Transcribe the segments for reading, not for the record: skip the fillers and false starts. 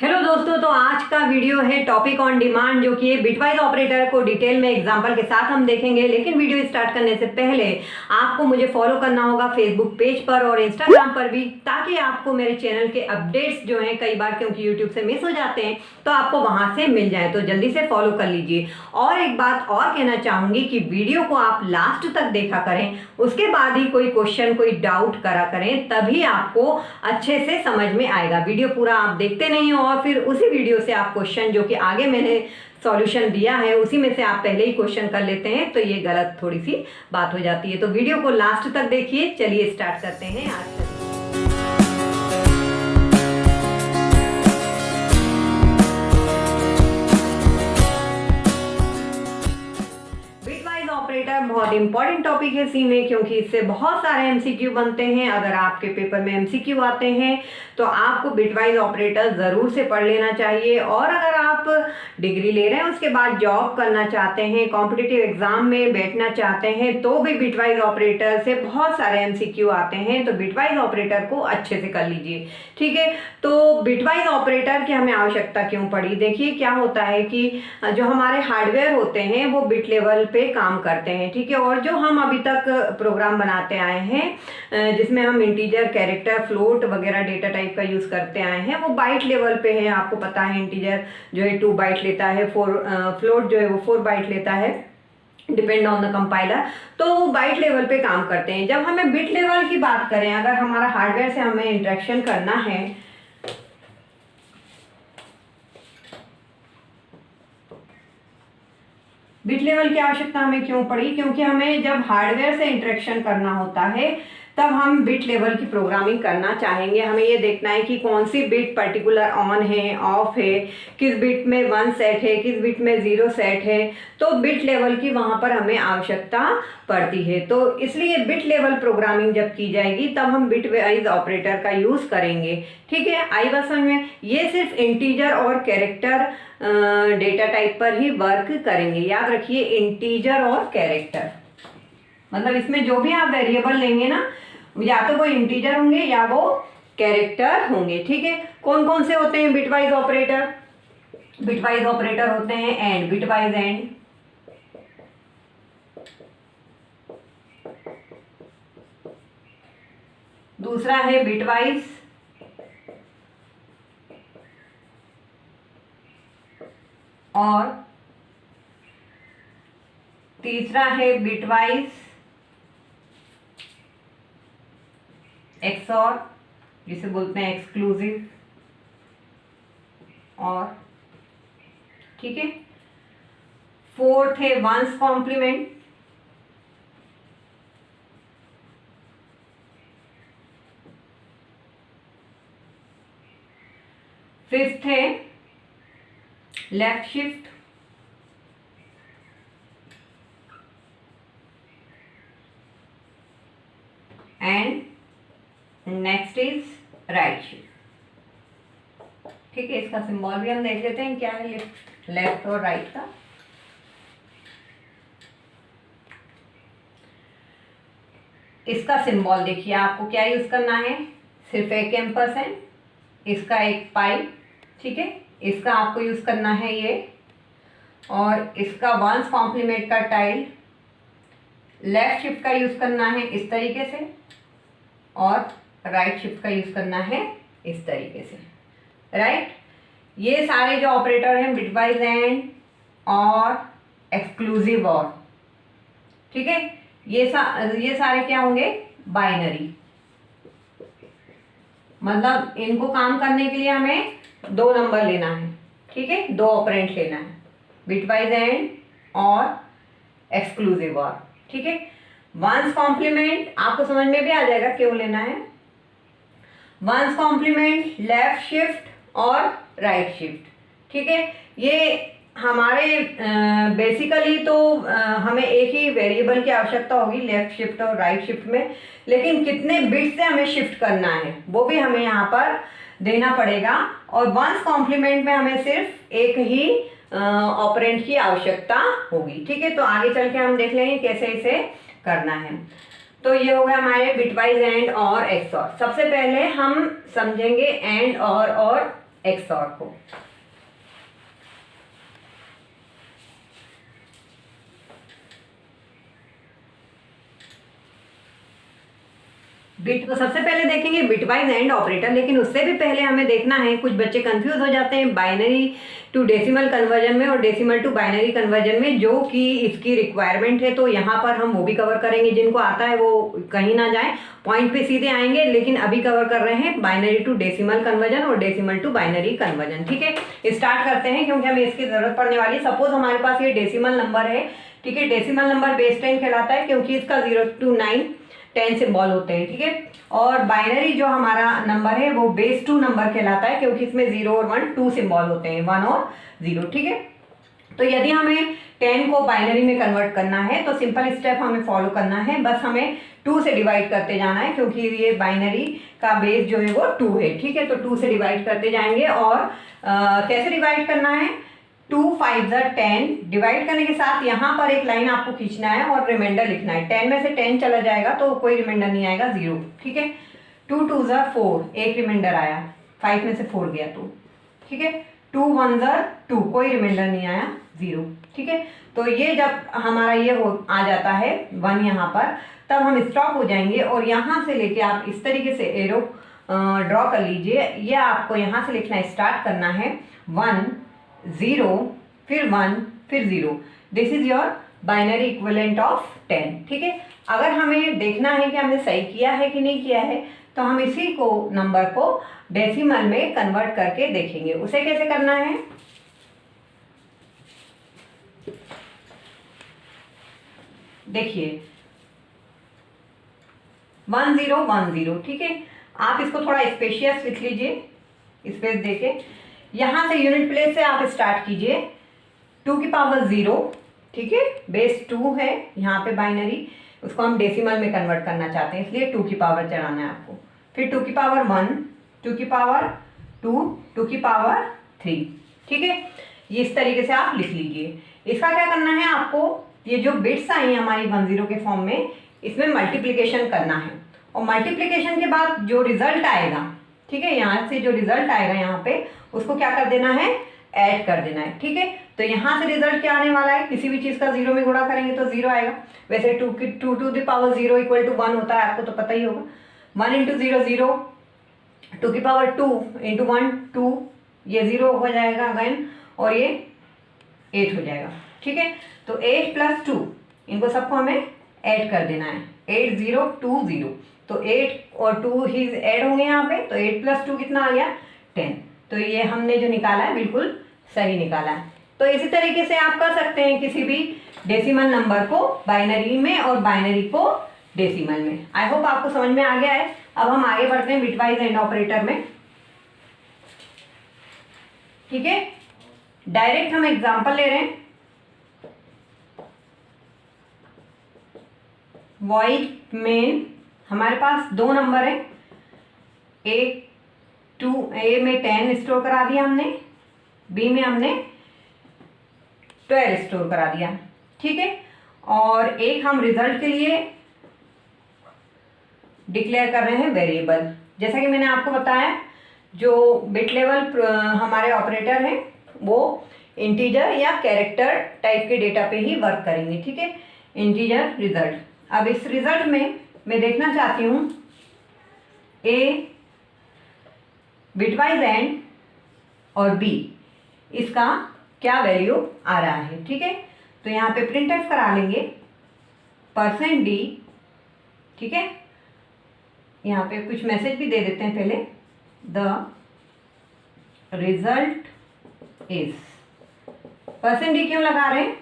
Hello दोस्तों, तो आज का वीडियो है टॉपिक ऑन डिमांड, जो कि ये बिटवाइज ऑपरेटर को डिटेल में एग्जांपल के साथ हम देखेंगे। लेकिन वीडियो स्टार्ट करने से पहले आपको मुझे फॉलो करना होगा फेसबुक पेज पर और इंस्टाग्राम पर भी, ताकि आपको मेरे चैनल के अपडेट्स जो हैं कई बार क्योंकि यूट्यूब से मिस हो जाते हैं तो आपको वहां से मिल जाए, तो जल्दी से फॉलो कर लीजिए। और एक बात और कहना चाहूंगी कि वीडियो को आप लास्ट तक देखा करें, उसके बाद ही कोई क्वेश्चन कोई डाउट करा करें, तभी आपको अच्छे से समझ में आएगा। वीडियो पूरा आप देखते नहीं हो और फिर उसी वीडियो से आप क्वेश्चन जो कि आगे मैंने सॉल्यूशन दिया है उसी में से आप पहले ही क्वेश्चन कर लेते हैं, तो ये गलत थोड़ी सी बात हो जाती है। तो वीडियो को लास्ट तक देखिए। चलिए स्टार्ट करते हैं आज का। ऑपरेटर बहुत इंपॉर्टेंट टॉपिक है सी में, क्योंकि इससे बहुत सारे एमसीक्यू बनते हैं। अगर आपके पेपर में एमसीक्यू आते हैं तो आपको बिटवाइज ऑपरेटर जरूर से पढ़ लेना चाहिए। और अगर आप डिग्री ले रहे हैं उसके बाद जॉब करना चाहते हैं, कॉम्पिटिटिव एग्जाम में बैठना चाहते हैं, तो भी बिटवाइज ऑपरेटर से बहुत सारे एमसीक्यू आते हैं। तो बिटवाइज ऑपरेटर को अच्छे से कर लीजिए, ठीक है। तो बिटवाइज ऑपरेटर की हमें आवश्यकता क्यों पड़ी? देखिए क्या होता है कि जो हमारे हार्डवेयर होते हैं वो बिट लेवल पे काम करते हैं, ठीक है। और जो हम अभी तक प्रोग्राम बनाते आए हैं जिसमें हम इंटीजर, कैरेक्टर, फ्लोट वगैरह डेटा टाइप का यूज करते आए हैं, वो बाइट लेवल पे है। आपको पता है इंटीजर जो है 2 बाइट लेता है, फ्लोट जो है वो 4 बाइट लेता है, डिपेंड ऑन द कंपाइलर। तो वो बाइट लेवल पे काम करते हैं। जब हमें बिट लेवल की बात करें, अगर हमारा हार्डवेयर से हमें इंटरेक्शन करना है, बिट लेवल की आवश्यकता हमें क्यों पड़ी? क्योंकि हमें जब हार्डवेयर से इंटरेक्शन करना होता है तब हम बिट लेवल की प्रोग्रामिंग करना चाहेंगे। हमें ये देखना है कि कौन सी बिट पर्टिकुलर ऑन है, ऑफ है, किस बिट में 1 सेट है, किस बिट में 0 सेट है। तो बिट लेवल की वहां पर हमें आवश्यकता पड़ती है। तो इसलिए बिट लेवल प्रोग्रामिंग जब की जाएगी तब हम बिट वाइज ऑपरेटर का यूज करेंगे, ठीक है। आई बात समझ में? ये सिर्फ इंटीजर और कैरेक्टर डेटा टाइप पर ही वर्क करेंगे। याद रखिए, इंटीजर और कैरेक्टर, मतलब इसमें जो भी आप वेरिएबल लेंगे ना, या तो वो इंटीजर होंगे या वो कैरेक्टर होंगे, ठीक है। कौन कौन से होते हैं बिटवाइज ऑपरेटर? बिटवाइज ऑपरेटर होते हैं एंड, बिटवाइज एंड, दूसरा है बिटवाइज, और तीसरा है बिटवाइज एक्सऑर, जिसे बोलते हैं एक्सक्लूसिव, और ठीक है। फोर्थ है वंस कॉम्प्लीमेंट, फिफ्थ है left shift, and next is right shift, ठीक है। इसका सिंबल भी हम देख लेते हैं क्या है लेफ्ट और राइट का। इसका सिंबल देखिए, आपको क्या यूज करना है? सिर्फ एक एम्परसेंड, इसका एक पाई, ठीक है। इसका आपको यूज करना है ये, और इसका वंस कॉम्प्लीमेंट का टाइल, लेफ्ट शिफ्ट का यूज करना है इस तरीके से, और राइट शिफ्ट का यूज करना है इस तरीके से, राइट। ये सारे जो ऑपरेटर हैं बिटवाइज एंड और एक्सक्लूसिव और, ठीक है, ये सारे क्या होंगे? बाइनरी। मतलब इनको काम करने के लिए हमें 2 नंबर लेना है, ठीक है, 2 ऑपरेंट लेना है, बिटवाइज एंड और एक्सक्लूसिव और, ठीक है। वंस कॉम्प्लीमेंट आपको समझ में भी आ जाएगा क्यों लेना है। वंस कॉम्प्लीमेंट, लेफ्ट शिफ्ट और राइट शिफ्ट, ठीक है। ये हमारे बेसिकली तो हमें एक ही वेरिएबल की आवश्यकता होगी लेफ्ट शिफ्ट और राइट शिफ्ट में, लेकिन कितने बिट से हमें शिफ्ट करना है वो भी हमें यहाँ पर देना पड़ेगा। और वंस कॉम्प्लीमेंट में हमें सिर्फ एक ही ऑपरेंट की आवश्यकता होगी, ठीक है। तो आगे चल के हम देख लेंगे कैसे इसे करना है। तो ये हो गया हमारे बिटवाइज एंड और एक्सऑर। सबसे पहले हम समझेंगे एंड और XOR को। बिट तो सबसे पहले देखेंगे बिटवाइज एंड ऑपरेटर, लेकिन उससे भी पहले हमें देखना है, कुछ बच्चे कंफ्यूज हो जाते हैं बाइनरी टू डेसिमल कन्वर्जन में और डेसिमल टू बाइनरी कन्वर्जन में, जो कि इसकी रिक्वायरमेंट है। तो यहाँ पर हम वो भी कवर करेंगे, जिनको आता है वो कहीं ना जाए, पॉइंट पे सीधे आएंगे। लेकिन अभी कवर कर रहे हैं बाइनरी टू डेसिमल कन्वर्जन और डेसिमल टू बाइनरी कन्वर्जन। ठीक है, स्टार्ट करते हैं क्योंकि हमें इसकी जरूरत पड़ने वाली है। सपोज हमारे पास ये डेसिमल नंबर है, ठीक है, डेसिमल नंबर बेस 10 कहलाता है क्योंकि इसका 0 to 9 10 सिंबल होते हैं। ठीक है, और बाइनरी जो हमारा नंबर है वो बेस 2 नंबर कहलाता है क्योंकि इसमें 0 और 1 2 सिंबल होते हैं, 1 और 0। ठीक है, तो यदि हमें 10 को बाइनरी में कन्वर्ट करना है तो सिंपल स्टेप हमें फॉलो करना है, बस हमें 2 से डिवाइड करते जाना है क्योंकि ये बाइनरी का बेस जो है वो 2 है। ठीक है, तो 2 से डिवाइड करते जाएंगे। और कैसे डिवाइड करना है, 2 5 10, डिवाइड करने के साथ यहाँ पर एक लाइन आपको खींचना है और रिमाइंडर लिखना है। 10 में से 10 चला जाएगा तो कोई रिमाइंडर नहीं आएगा, 0। ठीक है, 2 2 4, एक रिमाइंडर आया, 5 में से 4 गया 2। ठीक है, 2 1 2, कोई रिमाइंडर नहीं आया, 0। ठीक है, तो ये जब हमारा ये हो आ जाता है 1 यहाँ पर, तब हम स्टॉप हो जाएंगे और यहाँ से लेके आप इस तरीके से एरो ड्रॉ कर लीजिए। ये आपको यहाँ से लिखना स्टार्ट करना है, 1 0 फिर 1 फिर 0। This is your binary equivalent of 10। ठीक है, अगर हमें देखना है कि हमने सही किया है कि नहीं किया है तो हम इसी को नंबर को डेसिमल में कन्वर्ट करके देखेंगे। उसे कैसे करना है, देखिए 1 0 1 0। ठीक है, आप इसको थोड़ा स्पेशियस लिख लीजिए, स्पेस देके। यहाँ से यूनिट प्लेस से आप स्टार्ट कीजिए, 2 की पावर 0। ठीक है, बेस 2 है यहाँ पे बाइनरी, उसको हम डेसिमल में कन्वर्ट करना चाहते हैं इसलिए 2 की पावर चढ़ाना है आपको। फिर 2 की पावर 1, 2 की पावर 2, 2 की पावर 3। ठीक है, ये इस तरीके से आप लिख लीजिए। इसका क्या करना है आपको, ये जो बिट्स आई हैं हमारी 1 0 के फॉर्म में, इसमें मल्टीप्लिकेशन करना है और मल्टीप्लिकेशन के बाद जो रिजल्ट आएगा, ठीक है, यहाँ से जो रिजल्ट आएगा यहाँ पे, उसको क्या कर देना है, ऐड कर देना है। ठीक है, तो यहाँ से रिजल्ट क्या आने वाला है, किसी भी चीज़ का 0 में गुणा करेंगे तो 0 आएगा। वैसे 2 to the power 0 equal to 1 होता है, आपको तो पता ही होगा। 1 इंटू 0 0, 2 की पावर 2 इंटू 1 2, ये 0 हो जाएगा अगेन और ये 8 हो जाएगा। ठीक है, तो 8 + 2, इनको सबको हमें ऐड कर देना है, 8 0 2 0। तो 8 और 2 ही ऐड होंगे यहाँ पे, तो 8 + 2 कितना आ गया, 10। तो ये हमने जो निकाला है बिल्कुल सही निकाला है। तो इसी तरीके से आप कर सकते हैं किसी भी डेसिमल नंबर को बाइनरी में और बाइनरी को डेसिमल में। आई होप आपको समझ में आ गया है। अब हम आगे बढ़ते हैं बिटवाइज एंड ऑपरेटर में। ठीक है, डायरेक्ट हम एग्जांपल ले रहे हैं। वॉइड में हमारे पास 2 नंबर है, ए में 10 स्टोर करा दिया हमने, बी में हमने 12 स्टोर करा दिया। ठीक है, और एक हम रिजल्ट के लिए डिक्लेयर कर रहे हैं वेरिएबल। जैसा कि मैंने आपको बताया, जो बिट लेवल हमारे ऑपरेटर हैं वो इंटीजर या कैरेक्टर टाइप के डेटा पे ही वर्क करेंगे। ठीक है, इंटीजर रिजल्ट। अब इस रिजल्ट में मैं देखना चाहती हूँ ए बिटवाइज एंड और बी, इसका क्या वैल्यू आ रहा है। ठीक है, तो यहाँ पे प्रिंटफ करा लेंगे %d। ठीक है, यहाँ पे कुछ मैसेज भी दे देते हैं पहले, द रिजल्ट इज। %d क्यों लगा रहे हैं,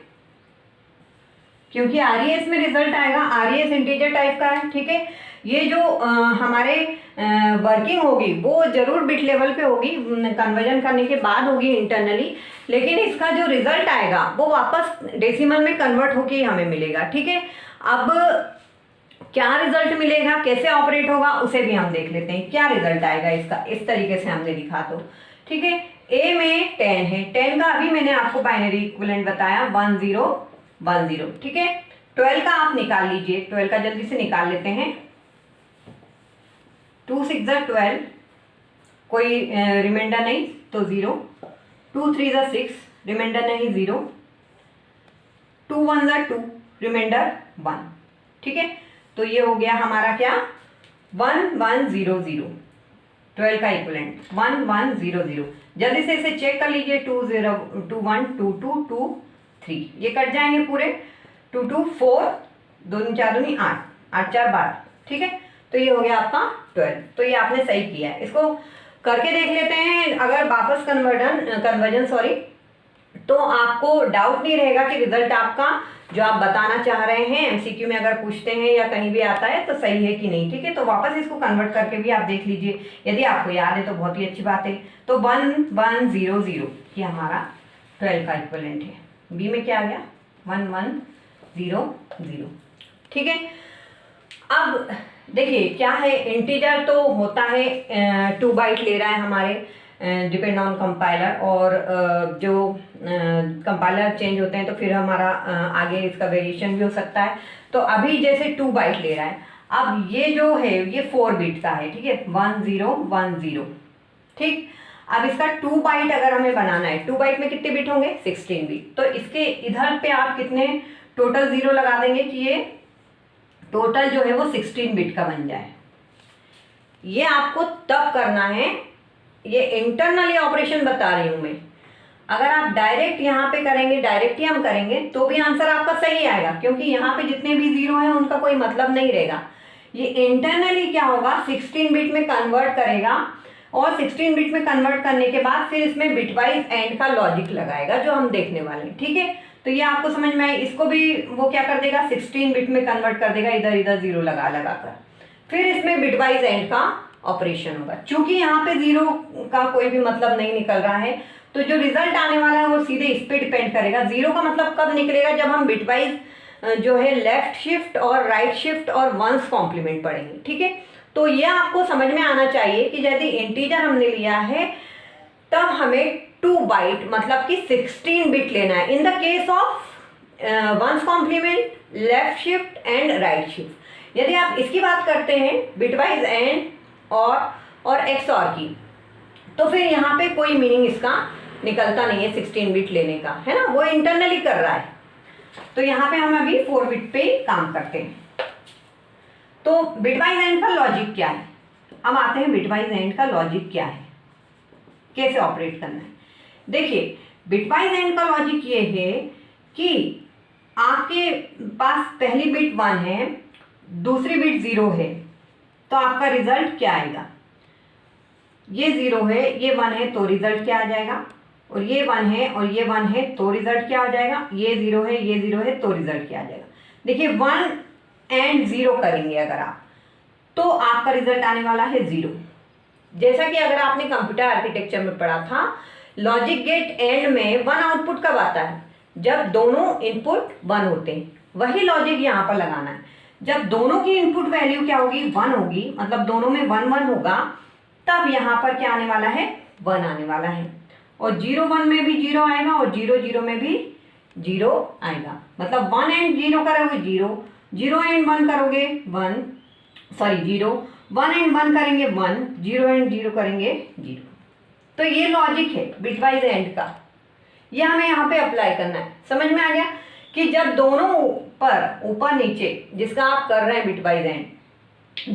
क्योंकि आरईएस में रिजल्ट आएगा, आरईएस इंटीजर टाइप का है। ठीक है, ये जो हमारे वर्किंग होगी वो जरूर बिट लेवल पे होगी, कन्वर्जन करने के बाद होगी इंटरनली, लेकिन इसका जो रिजल्ट आएगा वो वापस डेसिमल में कन्वर्ट होके हमें मिलेगा। ठीक है, अब क्या रिजल्ट मिलेगा, कैसे ऑपरेट होगा, उसे भी हम देख लेते हैं। क्या रिजल्ट आएगा इसका, इस तरीके से हमने लिखा तो। ठीक है, ए में 10 है, 10 का अभी मैंने आपको बाइनरी इक्विवेलेंट बताया 1 0 1 0। ठीक है, 12 का आप निकाल लीजिए, 12 का जल्दी से निकाल लेते हैं। 2 6 12, कोई रिमाइंडर नहीं, तो 0, 2 3 ज़ा 6, रिमाइंडर नहीं 0, 2 1 ज़ा 2, रिमाइंडर 1। ठीक है, तो ये हो गया हमारा क्या 1 1 0 0, 12 का इक्विवेलेंट 1 1 0 0। जल्दी से इसे चेक कर लीजिए, 2 0 2 1 2 2 2 3, ये कट जाएंगे पूरे, 2 2 4, 2 4 2 8, 8 4 12। ठीक है, तो ये हो गया आपका 12। तो ये आपने सही किया है। इसको करके देख लेते हैं, अगर वापस कन्वर्जन सॉरी, तो आपको डाउट नहीं रहेगा कि रिजल्ट आपका जो आप बताना चाह रहे हैं एमसीक्यू में अगर पूछते हैं या कहीं भी आता है तो सही है कि नहीं। ठीक है, तो वापस इसको कन्वर्ट करके भी आप देख लीजिए, यदि आपको याद है तो बहुत ही अच्छी बात है। तो 1 1 0 0 ये हमारा 12 का इक्विवेलेंट है। बी में क्या आ गया 1 1 0 0। ठीक है, अब देखिए क्या है, इंटीजर तो होता है 2 बाइट ले रहा है हमारे, डिपेंड ऑन कंपाइलर, और जो कंपाइलर चेंज होते हैं तो फिर हमारा आगे इसका वेरिएशन भी हो सकता है। तो अभी जैसे 2 बाइट ले रहा है, अब ये जो है ये 4 बिट का है। ठीक है, 1 0 1 0। ठीक, अब इसका 2 बाइट अगर हमें बनाना है, 2 बाइट में कितने बिट होंगे 16 बिट। तो इसके इधर पे आप कितने टोटल 0 लगा देंगे कि ये टोटल जो है वो 16 बिट का बन जाए। ये आपको तब करना है, ये इंटरनली ऑपरेशन बता रही हूं मैं। अगर आप डायरेक्ट यहाँ पे करेंगे, डायरेक्ट ही हम करेंगे तो भी आंसर आपका सही आएगा, क्योंकि यहाँ पे जितने भी 0 हैं उनका कोई मतलब नहीं रहेगा। ये इंटरनली क्या होगा 16 बिट में कन्वर्ट करेगा, और 16 बिट में कन्वर्ट करने के बाद फिर इसमें बिटवाइज एंड का लॉजिक लगाएगा जो हम देखने वाले हैं। ठीक है, तो ये आपको समझ में आए। इसको भी वो क्या कर देगा 16 बिट में कन्वर्ट कर देगा, इधर इधर 0 लगा लगा कर, फिर इसमें बिटवाइज एंड का ऑपरेशन होगा। चूंकि यहाँ पे 0 का कोई भी मतलब नहीं निकल रहा है, तो जो रिजल्ट आने वाला है वो सीधे इस पे डिपेंड करेगा। 0 का मतलब कब निकलेगा, जब हम बिटवाइज जो है लेफ्ट शिफ्ट और राइट शिफ्ट और वंस कॉम्प्लीमेंट पढ़ेंगे। ठीक है, तो ये आपको समझ में आना चाहिए कि यदि इंटीजर हमने लिया है तब हमें 2 बाइट मतलब कि 16 बिट लेना है in the case of one's complement, left shift and right shift. यदि आप इसकी बात करते हैं बिटवाइज एंड और XOR की, तो फिर यहाँ पे कोई मीनिंग इसका निकलता नहीं है 16 बिट लेने का, है ना, वो इंटरनली कर रहा है। तो यहाँ पे हम अभी 4 बिट पे काम करते हैं। तो बिटवाइज एंड का लॉजिक क्या है, अब आते हैं बिटवाइज एंड का लॉजिक क्या है, कैसे ऑपरेट करना है। देखिए बिटवाइज एंड का लॉजिक ये है कि आपके पास पहली बिट 1 है, दूसरी बिट 0 है, तो आपका रिजल्ट क्या आएगा, ये 0 है ये 1 है तो रिजल्ट क्या आ जाएगा, और ये 1 है और ये 1 है तो रिजल्ट क्या आ जाएगा, ये 0 है ये 0 है तो रिजल्ट क्या आ जाएगा। देखिए 1 एंड 0 करेंगे अगर आप, तो आपका रिजल्ट आने वाला है 0। जैसा कि अगर आपने कंप्यूटर आर्किटेक्चर में पढ़ा था, लॉजिक गेट एंड में 1 आउटपुट कब आता है, जब दोनों इनपुट 1 होते हैं। वही लॉजिक यहाँ पर लगाना है, जब दोनों की इनपुट वैल्यू क्या होगी 1 होगी, मतलब दोनों में 1 1 होगा, तब यहाँ पर क्या आने वाला है 1 आने वाला है, और 0 1 में भी 0 आएगा और 0 0 में भी 0 आएगा। मतलब 1 एंड 0 करोगे 0, 0 एंड 1 करोगे 1 एंड 1 करेंगे 1, 0 एंड 0 करेंगे 0। तो ये लॉजिक है बिटवाइज एंड का, ये हमें यहाँ पे अप्लाई करना है। समझ में आ गया कि जब दोनों पर ऊपर नीचे जिसका आप कर रहे हैं बिटवाइज एंड,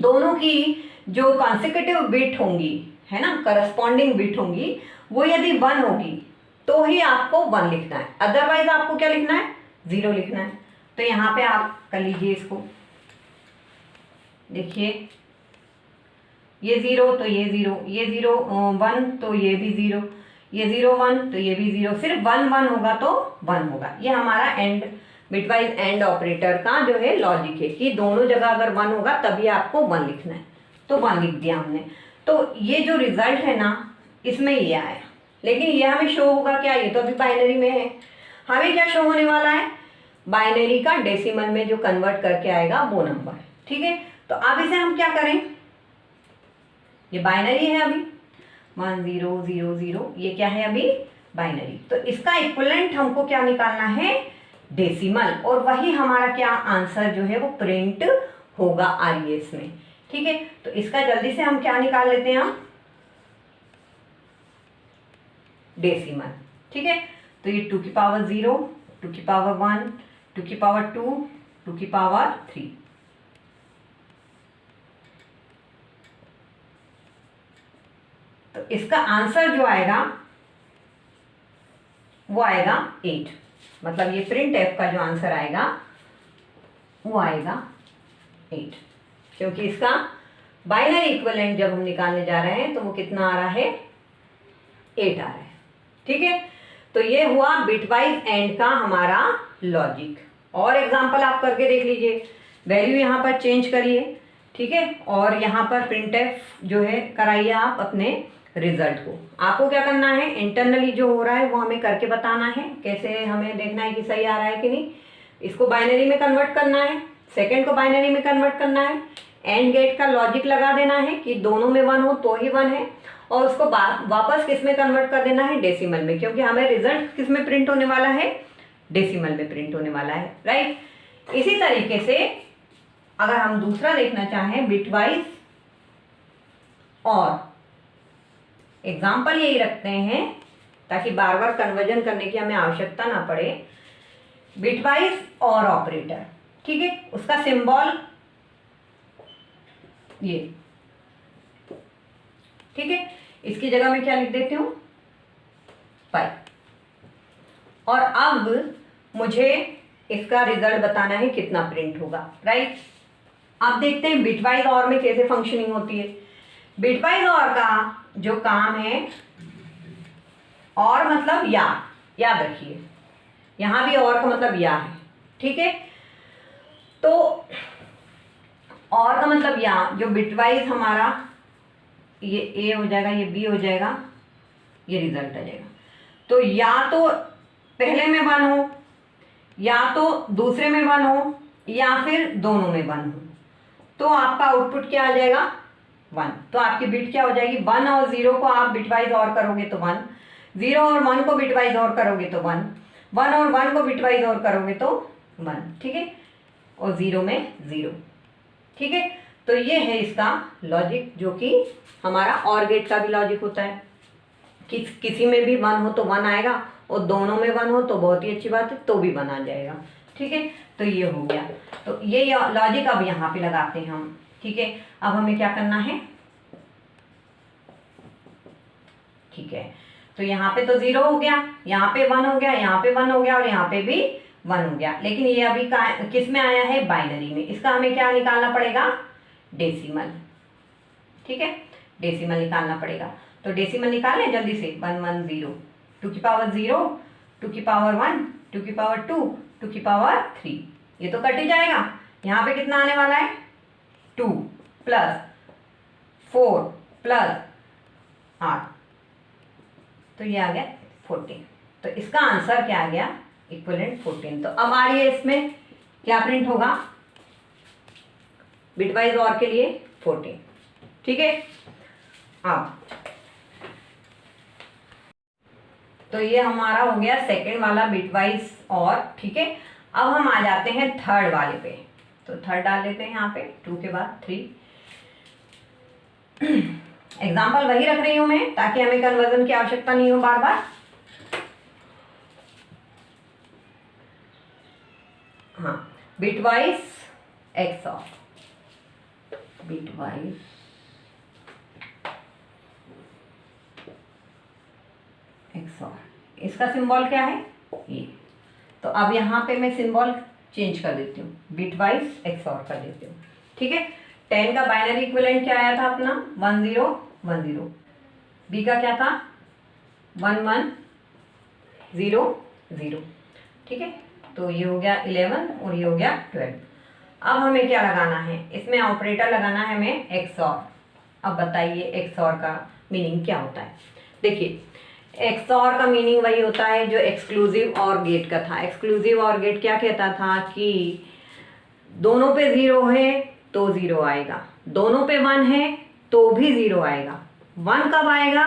दोनों की जो कॉन्सेक्यूटिव बिट होंगी, है ना, करस्पॉन्डिंग बिट होंगी, वो यदि 1 होगी तो ही आपको 1 लिखना है, अदरवाइज आपको क्या लिखना है 0 लिखना है। तो यहाँ पे आप कर लीजिए इसको, देखिए ये 0 तो ये 0, ये 0 1 तो ये भी 0, ये 0 1 तो ये भी 0, सिर्फ 1 1 होगा तो 1 होगा। ये हमारा एंड बिटवाइज एंड ऑपरेटर का जो है लॉजिक है कि दोनों जगह अगर 1 होगा तभी आपको 1 लिखना है, तो 1 लिख दिया हमने। तो ये जो रिजल्ट है ना इसमें ये आया, लेकिन ये हमें शो होगा क्या, ये तो अभी बाइनरी में है, हमें क्या शो होने वाला है बाइनरी का डेसिमल में जो कन्वर्ट करके आएगा वो नंबर। ठीक है, तो अब इसे हम क्या करें, ये बाइनरी है अभी 1 0 0 0, ये क्या है अभी बाइनरी, तो इसका इक्विवेलेंट हमको क्या निकालना है डेसिमल, और वही हमारा क्या आंसर जो है वो प्रिंट होगा RES में। ठीक है, तो इसका जल्दी से हम क्या निकाल लेते हैं, हम डेसिमल। ठीक है, तो ये 2 की पावर 0, 2 की पावर 1, 2 की पावर 2, 2 की पावर 3। तो इसका आंसर जो आएगा वो आएगा 8। मतलब ये प्रिंट एफ का जो आंसर आएगा वो आएगा 8, क्योंकि इसका बाइनरी इक्विवेलेंट जब हम निकालने जा रहे हैं तो वो कितना आ रहा है, 8 आ रहा है। ठीक है, तो ये हुआ बिटवाइज एंड का हमारा लॉजिक। और एग्जांपल आप करके देख लीजिए, वैल्यू यहाँ पर चेंज करिए, ठीक है, और यहाँ पर प्रिंटफ जो है कराइए आप अपने रिजल्ट को। आपको क्या करना है, इंटरनली जो हो रहा है वो हमें करके बताना है, कैसे हमें देखना है कि सही आ रहा है कि नहीं। इसको बाइनरी में कन्वर्ट करना है, सेकेंड को बाइनरी में कन्वर्ट करना है, एंड गेट का लॉजिक लगा देना है कि दोनों में 1 हो तो ही 1 है, और उसको वापस किस में कन्वर्ट कर देना है, डेसिमल में, क्योंकि हमें रिजल्ट किस में प्रिंट होने वाला है, डेसिमल में प्रिंट होने वाला है, राइट। इसी तरीके से अगर हम दूसरा देखना चाहें बिटवाइज, और एग्जाम्पल यही रखते हैं ताकि बार बार कन्वर्जन करने की हमें आवश्यकता ना पड़े। बिटवाइज और ऑपरेटर, ठीक है, उसका सिंबल ये, ठीक है, इसकी जगह में क्या लिख देती हूं, पाई। और अब मुझे इसका रिजल्ट बताना है कितना प्रिंट होगा, राइट। अब देखते हैं बिटवाइज और में कैसे फंक्शनिंग होती है। बिटवाइज और का जो काम है, और मतलब या, याद रखिए यहां भी और का मतलब या है, ठीक है। तो और का मतलब या, जो बिटवाइज हमारा ये ए हो जाएगा, ये बी हो जाएगा, ये रिजल्ट आ जाएगा। तो या तो पहले में 1 हो, या तो दूसरे में 1 हो, या फिर दोनों में 1 हो, तो आपका आउटपुट क्या आ जाएगा, 1। तो आपकी बिट क्या हो जाएगी, 1 और 0 को आप बिटवाइज और करोगे तो 1, 0 और 1 को बिटवाइज और करोगे तो 1, 1 और 1 को बिटवाइज और करोगे तो 1, ठीक है, और 0 में 0, ठीक है। तो ये है इसका लॉजिक, जो कि हमारा और गेट का भी लॉजिक होता है। किसी में भी 1 हो तो 1 आएगा, और दोनों में 1 हो तो बहुत ही अच्छी बात है, तो भी 1 आ जाएगा, ठीक है। तो ये हो गया, तो ये लॉजिक अब यहाँ पे लगाते हैं हम, ठीक है। अब हमें क्या करना है, ठीक है, तो यहाँ पे तो 0 हो गया, यहाँ पे 1 हो गया, यहाँ पे 1 हो गया, और यहाँ पे भी 1 हो गया, लेकिन ये अभी किस में आया है, बाइनरी में। इसका हमें क्या निकालना पड़ेगा, डेसिमल, ठीक है, डेसिमल निकालना पड़ेगा। तो डेसिमल निकालें जल्दी से, 1 1 0, 2 की पावर 0, 2 की पावर 1, 2 की पावर 2, 2 की पावर 3, ये तो कट ही जाएगा। यहाँ पे कितना आने वाला है, 2 प्लस 4 प्लस 8, तो ये आ गया 14। तो इसका आंसर क्या आ गया, इक्विवेलेंट 14। तो अब आ रही है इसमें क्या प्रिंट होगा, बिटवाइज और के लिए 14, ठीक है। अब तो ये हमारा हो गया सेकंड वाला बिटवाइज और, ठीक है। अब हम आ जाते हैं थर्ड वाले पे, तो थर्ड डाल लेते हैं यहाँ पे, 2 के बाद 3। एग्जाम्पल वही रख रही हूं मैं ताकि हमें कन्वर्जन की आवश्यकता नहीं हो बार बार। हाँ, बिटवाइज एक्सऑर, बिटवाइज एक्सऑर, इसका सिंबल क्या है, ये। तो अब यहाँ पे मैं सिंबल चेंज कर देती हूँ, बिटवाइज एक्सऑर कर देती हूँ, ठीक है। 10 का बाइनरी इक्विवेलेंट क्या आया था अपना, 1 0 1 0। बी का क्या था, 1 1 0 0, ठीक है। तो ये हो गया 11 और ये हो गया 12। अब हमें क्या लगाना है, इसमें ऑपरेटर लगाना है हमें एक्सऑर। अब बताइए एक्सऑर का मीनिंग क्या होता है। देखिए, एक्सऑर का मीनिंग वही होता है जो एक्सक्लूसिव और गेट का था। एक्सक्लूसिव और गेट क्या कहता था कि दोनों पे 0 है तो 0 आएगा, दोनों पे 1 है तो भी 0 आएगा। 1 कब आएगा,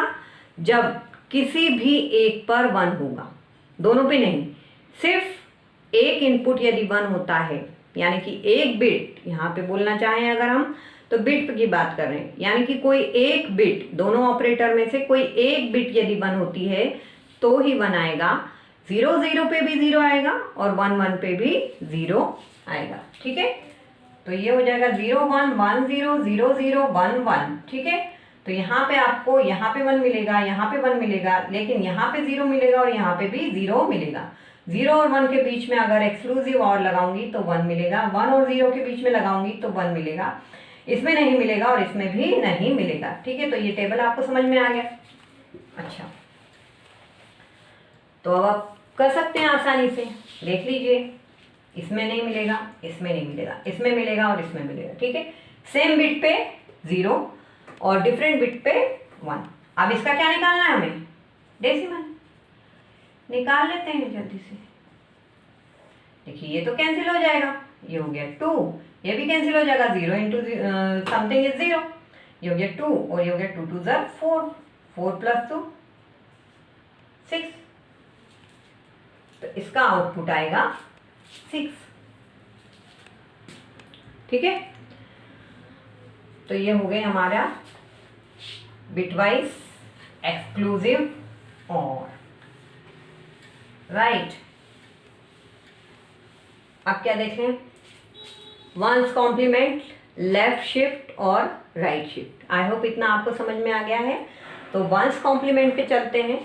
जब किसी भी एक पर 1 होगा, दोनों पे नहीं। सिर्फ एक इनपुट यदि 1 होता है, यानी कि एक बिट, यहाँ पे बोलना चाहें अगर हम तो बिट की बात कर रहे हैं, यानी कि कोई एक बिट, दोनों ऑपरेटर में से कोई एक बिट यदि 1 होती है तो ही 1 आएगा, 0 0 पे भी 0 आएगा और 1 1 पे भी 0 आएगा। ठीक है, तो ये हो जाएगा 0 1 1 0 0 0 1 1। ठीक है, तो यहाँ पे आपको यहाँ पे 1 मिलेगा, यहाँ पे 1 मिलेगा, लेकिन यहाँ पे 0 मिलेगा और यहाँ पे भी 0 मिलेगा। 0 और 1 के बीच में अगर एक्सक्लूसिव और लगाऊंगी तो 1 मिलेगा, 1 और 0 के बीच में लगाऊंगी तो 1 मिलेगा, इसमें नहीं मिलेगा और इसमें भी नहीं मिलेगा। ठीक है, तो ये टेबल आपको समझ में आ गया। अच्छा, तो अब आप कर सकते हैं आसानी से, देख लीजिए, इसमें नहीं मिलेगा, इसमें नहीं मिलेगा, इसमें मिलेगा और इसमें मिलेगा। ठीक है, सेम बिट पे 0 और डिफरेंट बिट पे 1। अब इसका क्या निकालना है हमें, डेसिमल निकाल लेते हैं जल्दी से। देखिए ये तो कैंसिल हो जाएगा, ये हो गया 2, ये भी कैंसिल हो जाएगा, 0 इंटू समथिंग इज 0, ये हो गया 2 और ये हो गया 2 2 ज़ा 4, 4 प्लस 2 6, तो इसका आउटपुट आएगा 6। ठीक है, तो ये हो गए हमारा बिटवाइज एक्सक्लूसिव और राइट। अब क्या देख रहे हैं, वंस कॉम्प्लीमेंट, लेफ्ट शिफ्ट और राइट शिफ्ट। आई होप इतना आपको समझ में आ गया है। तो वंस कॉम्प्लीमेंट पे चलते हैं।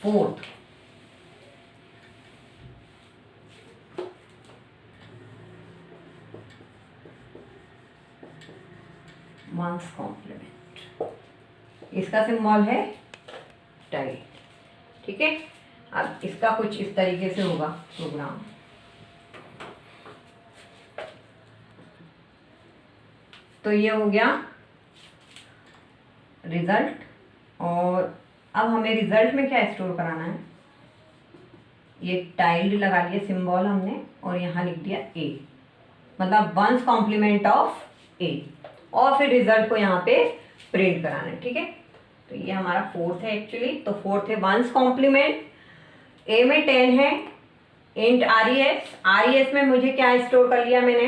फोर्थ, वंस कॉम्प्लीमेंट, इसका सिंबल है टाइल। ठीक है, अब इसका कुछ इस तरीके से होगा प्रोग्राम। तो ये हो गया रिजल्ट, और अब हमें रिजल्ट में क्या स्टोर कराना है, ये टाइल्ड लगा लिया सिंबल हमने और यहाँ लिख दिया ए, मतलब वंस कॉम्प्लीमेंट ऑफ ए, और फिर रिजल्ट को यहाँ पे प्रिंट कराना है। ठीक है, तो ये हमारा फोर्थ है एक्चुअली। तो फोर्थ है वंस कॉम्प्लीमेंट, ए में 10 है, इंट RES में मुझे क्या स्टोर कर लिया मैंने,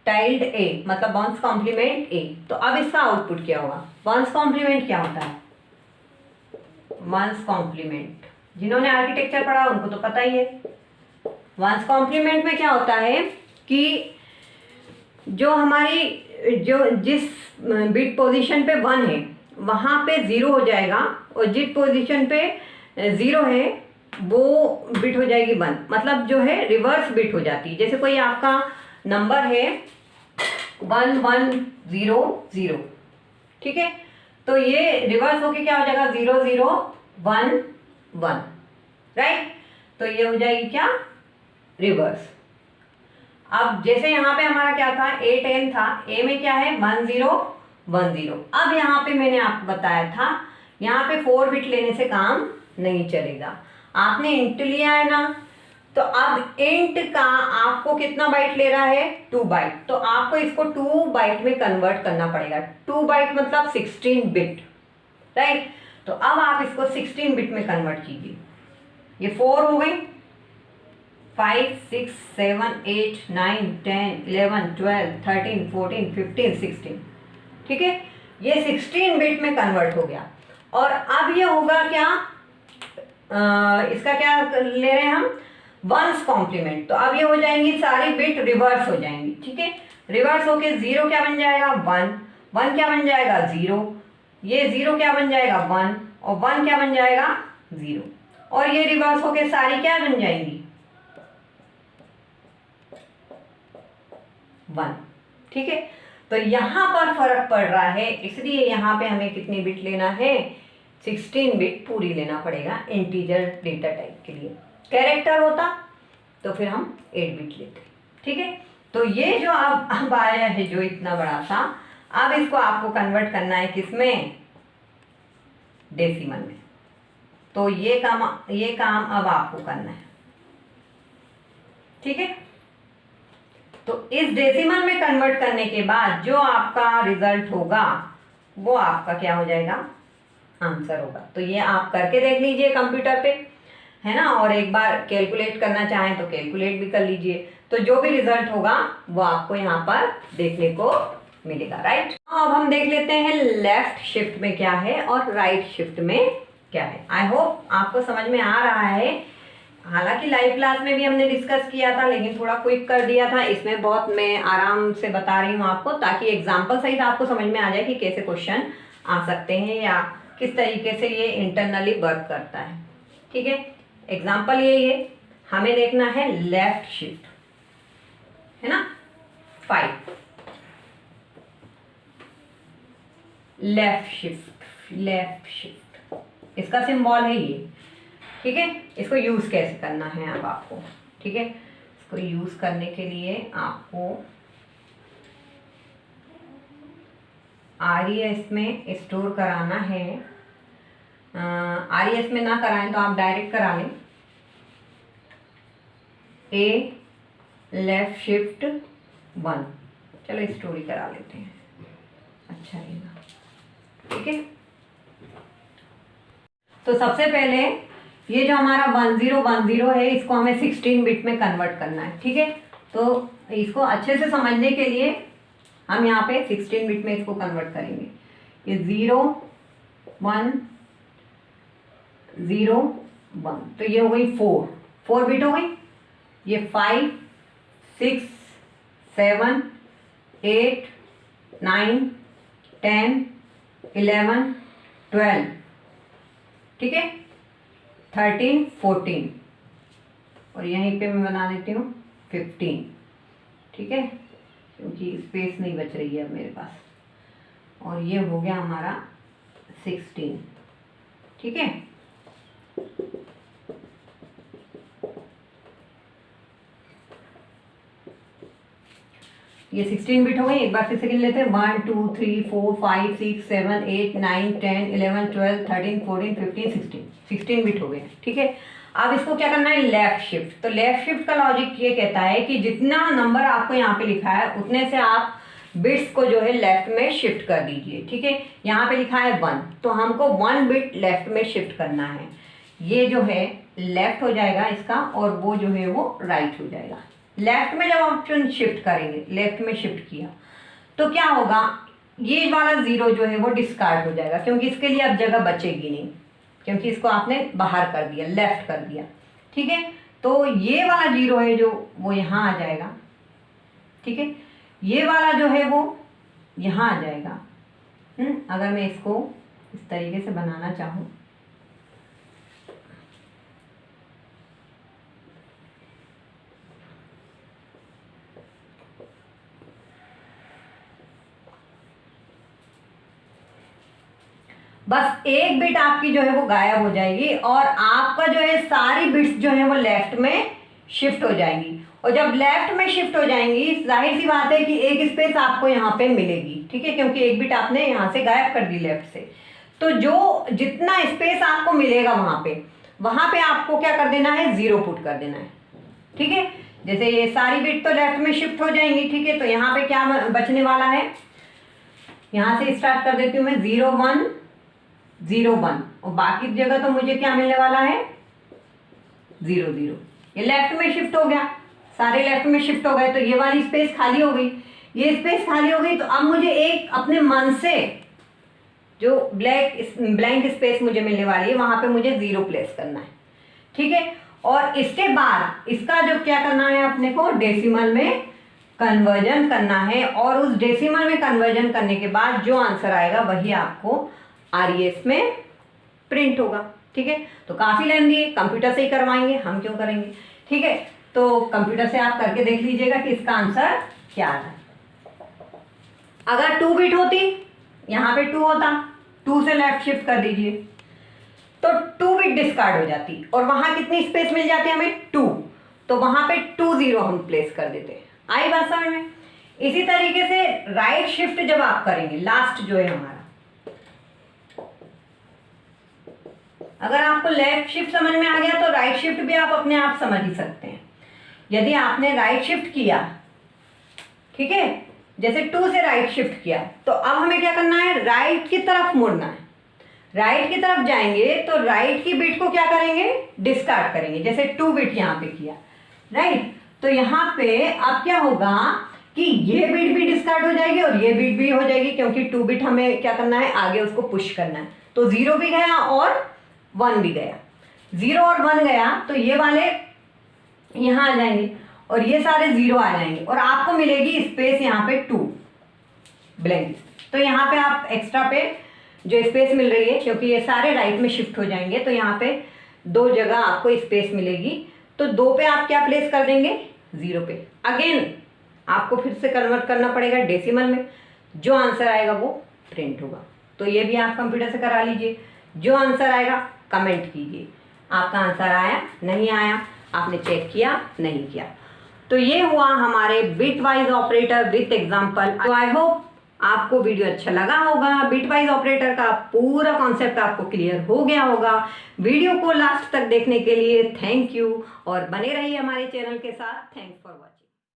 टाइल्ड ए, मतलब वंस कॉम्प्लीमेंट ए। तो अब इसका आउटपुट क्या होगा, वंस कॉम्प्लीमेंट क्या होता है, वंस कॉम्प्लीमेंट जिन्होंने आर्किटेक्चर पढ़ा उनको तो पता ही है। वंस कॉम्प्लीमेंट में क्या होता है कि जो हमारी जिस बिट पोजीशन पे 1 है वहाँ पे 0 हो जाएगा, और जिस पोजीशन पे 0 है वो बिट हो जाएगी 1, मतलब जो है रिवर्स बिट हो जाती है। जैसे कोई आपका नंबर है 1 1 0 0, ठीक है, तो ये रिवर्स होके क्या हो जाएगा 0 0 1 1, राइट। तो ये हो जाएगी क्या, रिवर्स। अब जैसे यहाँ पे हमारा क्या था, ए 10 था, ए में क्या है 1 0 1 0। अब यहाँ पे मैंने आपको बताया था यहाँ पे 4 बिट लेने से काम नहीं चलेगा। आपने इंट लिया है ना, तो अब इंट का आपको कितना बाइट ले रहा है, 2 बाइट, तो आपको इसको 2 बाइट में कन्वर्ट करना पड़ेगा। 2 बाइट मतलब 16 बिट, राइट। तो अब आप इसको 16 बिट में कन्वर्ट कीजिए। ये 4 हो गई, 5 6 7 8 9 10 11 12 13 14 15 16, ठीक है, ये 16 बिट में कन्वर्ट हो गया। और अब ये होगा क्या, इसका क्या ले रहे हैं हम, वंस कॉम्प्लीमेंट। तो अब ये हो जाएंगी सारी बिट रिवर्स हो जाएंगी, ठीक है। रिवर्स होके 0 क्या बन जाएगा 1, 1 क्या बन जाएगा 0, ये 0 क्या बन जाएगा 1, और 1 क्या बन जाएगा 0, और ये रिवर्स होके सारी क्या बन जाएंगी 1, ठीक है। तो यहाँ पर फर्क पड़ रहा है, इसलिए यहाँ पे हमें कितनी बिट लेना है, 16 बिट पूरी लेना पड़ेगा इंटीजर डेटा टाइप के लिए। कैरेक्टर होता तो फिर हम 8 बिट लेते, ठीक है। तो ये जो अब आया है जो इतना बड़ा था, अब इसको आपको कन्वर्ट करना है किसमें, डेसिमल में। तो ये काम अब आपको करना है, ठीक है। तो इस डेसिमल में कन्वर्ट करने के बाद जो आपका रिजल्ट होगा वो आपका क्या हो जाएगा, आंसर होगा। तो ये आप करके देख लीजिए कंप्यूटर पे, है ना, और एक बार कैलकुलेट करना चाहें तो कैलकुलेट भी कर लीजिए। तो जो भी रिजल्ट होगा वो आपको यहाँ पर देखने को मिलेगा, राइट। अब हम देख लेते हैं लेफ्ट शिफ्ट में क्या है और राइट शिफ्ट में क्या है। आई होप आपको समझ में आ रहा है। हालांकि लाइव क्लास में भी हमने डिस्कस किया था, लेकिन थोड़ा क्विक कर दिया था। इसमें बहुत मैं आराम से बता रही हूँ आपको, ताकि एग्जाम्पल सहित आपको समझ में आ जाए कि कैसे क्वेश्चन आ सकते हैं या किस तरीके से ये इंटरनली वर्क करता है। ठीक है, एग्जाम्पल यही है, हमें देखना है लेफ्ट शिफ्ट, है ना, 5 लेफ्ट शिफ्ट इसका सिंबल है ये। ठीक है, इसको यूज कैसे करना है अब आपको। ठीक है, इसको यूज करने के लिए आपको RES में स्टोर कराना है। RES में ना कराएं तो आप डायरेक्ट करा लें। A लेफ्ट शिफ्ट 1, चलो स्टोरी करा लेते हैं, अच्छा रहेगा। ठीक है, तो सबसे पहले ये जो हमारा 1010 है, इसको हमें 16 बिट में कन्वर्ट करना है। ठीक है, तो इसको अच्छे से समझने के लिए हम यहाँ पे 16 बिट में इसको कन्वर्ट करेंगे। ये 0 1 0 1, तो ये हो गई 4 बिट हो गई। ये 5 6 7 8 9 10 11 12, ठीक है, 13 14, और यहीं पे मैं बना देती हूँ 15। ठीक है, क्योंकि स्पेस नहीं बच रही है अब मेरे पास। और ये हो गया हमारा 16। ठीक है, ये 16 बिट हो गई। एक बार फिर से गिन लेते हैं, 1 2 3 4 5 6 7 8 9 10 11 12 13 14 15 16 बिट हो गए। ठीक है, अब इसको क्या करना है, लेफ्ट शिफ्ट। तो लेफ्ट शिफ्ट का लॉजिक ये कहता है कि जितना नंबर आपको यहाँ पे लिखा है उतने से आप बिट्स को जो है लेफ्ट में शिफ्ट कर दीजिए। ठीक है, यहाँ पे लिखा है 1, तो हमको 1 बिट लेफ्ट में शिफ्ट करना है। ये जो है लेफ्ट हो जाएगा इसका, और वो जो है वो राइट हो जाएगा। लेफ्ट में जब ऑप्शन शिफ्ट करेंगे, लेफ्ट में शिफ्ट किया तो क्या होगा, ये वाला 0 जो है वो डिस्कार्ड हो जाएगा, क्योंकि इसके लिए अब जगह बचेगी नहीं, क्योंकि इसको आपने बाहर कर दिया, लेफ्ट कर दिया। ठीक है, तो ये वाला 0 है जो वो यहाँ आ जाएगा। ठीक है, ये वाला जो है वो यहाँ आ जाएगा। अगर मैं इसको इस तरीके से बनाना चाहूँ, बस एक बिट आपकी जो है वो गायब हो जाएगी, और आपका जो है सारी बिट्स जो है वो लेफ्ट में शिफ्ट हो जाएंगी। और जब लेफ्ट में शिफ्ट हो जाएंगी, जाहिर सी बात है कि एक स्पेस आपको यहाँ पे मिलेगी। ठीक है, क्योंकि एक बिट आपने यहाँ से गायब कर दी लेफ्ट से, तो जो जितना स्पेस आपको मिलेगा वहाँ पे आपको क्या कर देना है, 0 पुट कर देना है। ठीक है, जैसे ये सारी बिट तो लेफ्ट में शिफ्ट हो जाएंगी। ठीक है, तो यहाँ पे क्या बचने वाला है, यहाँ से स्टार्ट कर देती हूँ मैं, 0 1 0 1, और बाकी जगह तो मुझे क्या मिलने वाला है, 0 0। ये लेफ्ट में शिफ्ट हो गया, सारे लेफ्ट में शिफ्ट हो गए, तो ये वाली स्पेस खाली हो गई, ये स्पेस खाली हो गई। तो अब मुझे एक अपने मन से जो ब्लैंक स्पेस मुझे मिलने वाली है, वहां पे मुझे 0 प्लेस करना है। ठीक है, और इसके बाद इसका जो क्या करना है, अपने को डेसिमल में कन्वर्जन करना है, और उस डेसिमल में कन्वर्जन करने के बाद जो आंसर आएगा वही आपको RES में प्रिंट होगा। ठीक है, तो काफ़ी लेंथी है, कंप्यूटर से ही करवाएंगे, हम क्यों करेंगे। ठीक है, तो कंप्यूटर से आप करके देख लीजिएगा कि इसका आंसर क्या है। अगर 2 बिट होती, यहाँ पे 2 होता, 2 से लेफ्ट शिफ्ट कर दीजिए, तो 2 बिट डिस्कार्ड हो जाती, और वहाँ कितनी स्पेस मिल जाती है हमें, 2, तो वहाँ पे 2 0 हम प्लेस कर देते। आई बात समझ में। इसी तरीके से राइट शिफ्ट जब आप करेंगे, लास्ट जो है हमारा, अगर आपको लेफ्ट शिफ्ट समझ में आ गया तो राइट शिफ्ट भी आप अपने आप समझ ही सकते हैं। यदि आपने राइट शिफ्ट किया, ठीक है, जैसे 2 से राइट शिफ्ट किया, तो अब हमें क्या करना है, राइट की तरफ मुड़ना है। राइट की तरफ जाएंगे तो राइट की बिट को क्या करेंगे, डिस्कार्ड करेंगे। जैसे 2 बिट यहाँ पे किया, राइट, तो यहाँ पे अब क्या होगा, कि ये बिट भी डिस्कार्ड हो जाएगी और ये बिट भी हो जाएगी, क्योंकि 2 बिट हमें क्या करना है, आगे उसको पुश करना है। तो 0 भी गया और 1 भी गया, 0 और 1 गया तो ये वाले यहाँ आ जाएंगे और ये सारे 0 आ जाएंगे और आपको मिलेगी स्पेस यहाँ पे 2 ब्लैंक। तो यहाँ पे आप एक्स्ट्रा पे जो स्पेस मिल रही है, क्योंकि ये सारे राइट में शिफ्ट हो जाएंगे, तो यहाँ पे 2 जगह आपको स्पेस मिलेगी। तो 2 पे आप क्या प्लेस कर देंगे, 0 पे। अगेन आपको फिर से कन्वर्ट करना पड़ेगा डेसिमल में, जो आंसर आएगा वो प्रिंट होगा। तो ये भी आप कंप्यूटर से करा लीजिए। जो आंसर आएगा कमेंट कीजिए, आपका आंसर आया नहीं आया, आपने चेक किया नहीं किया। तो ये हुआ हमारे बिटवाइज ऑपरेटर विथ एग्जांपल। तो आई होप आपको वीडियो अच्छा लगा होगा। बिटवाइज ऑपरेटर का पूरा कॉन्सेप्ट आपको क्लियर हो गया होगा। वीडियो को लास्ट तक देखने के लिए थैंक यू और बने रहिए हमारे चैनल के साथ। Thanks for watching.